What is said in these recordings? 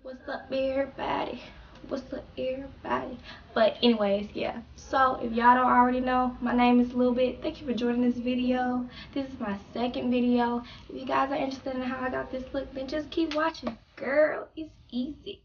What's up, everybody? What's up, everybody? But anyways, yeah. So if y'all don't already know, my name is LilBit. Thank you for joining this video. This is my second video. If you guys are interested in how I got this look, then just keep watching. Girl, it's easy.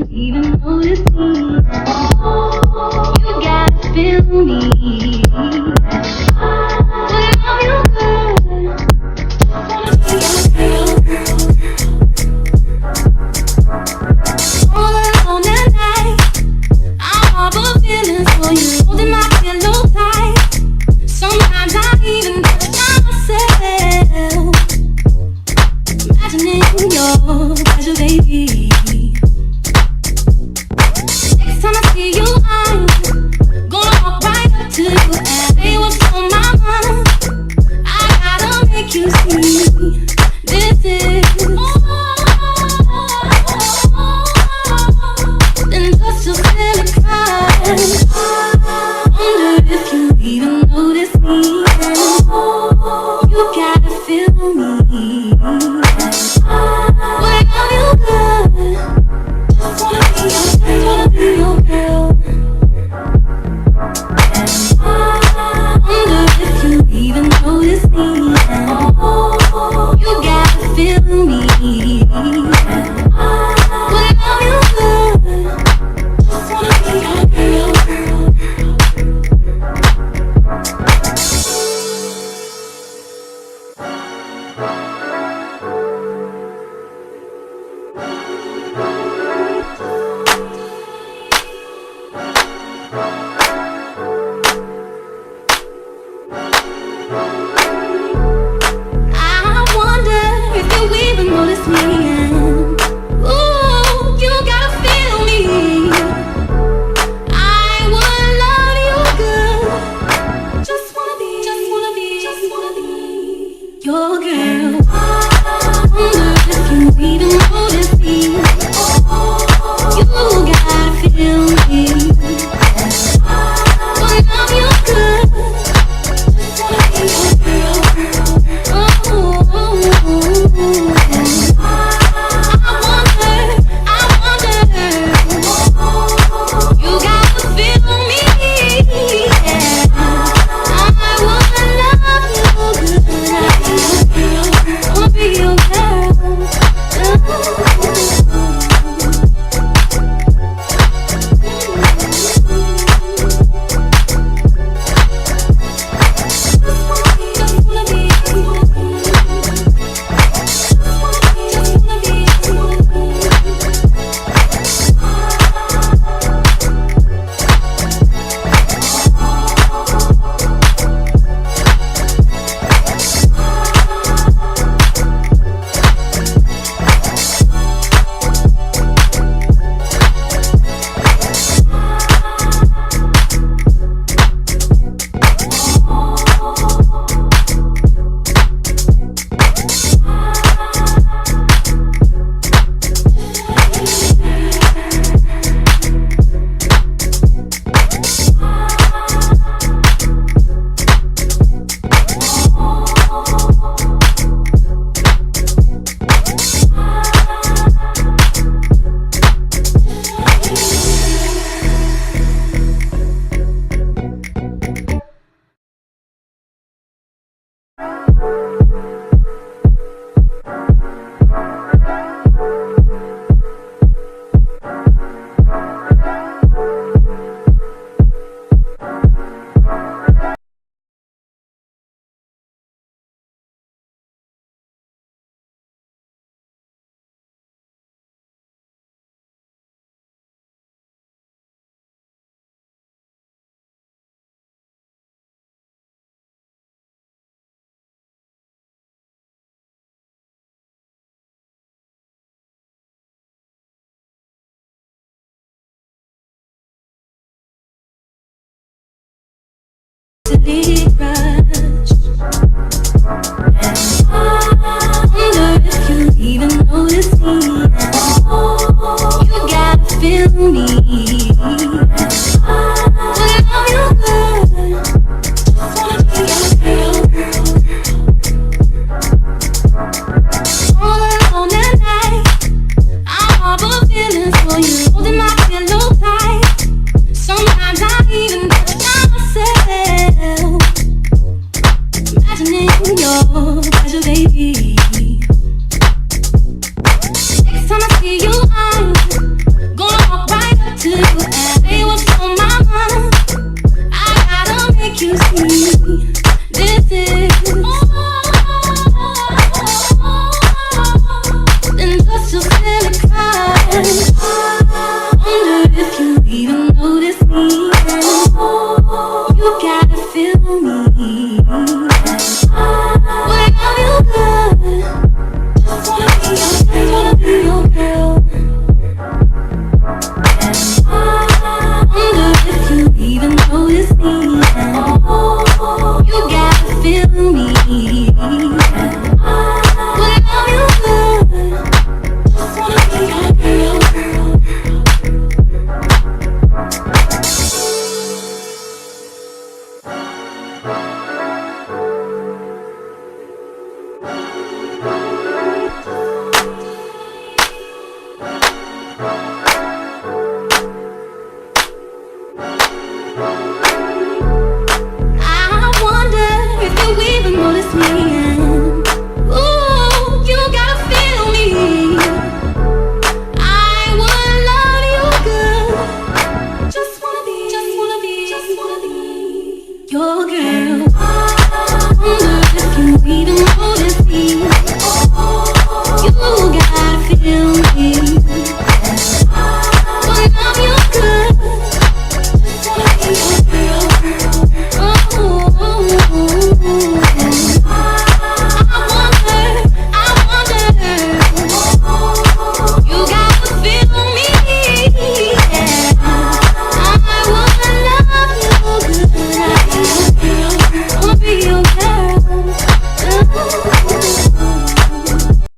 Even notice me, you gotta feel me. Without you, girl, all alone at night, I harbor feelings for you, holding my pillow tight. Sometimes I even touch myself, imagining your pleasure, baby. Time I see you, I'm gonna walk right up to you and say what's on my mind. I gotta make you see this is then just a silly crime. Wonder if you even notice me. You gotta feel me. Without you, good. Just wanna be your girl. And I wonder if you even notice me. You gotta feel me. Without you, girl, just wanna be your girl. I wonder if you even notice me. big rush. And I wonder if you even notice me. You gotta feel me.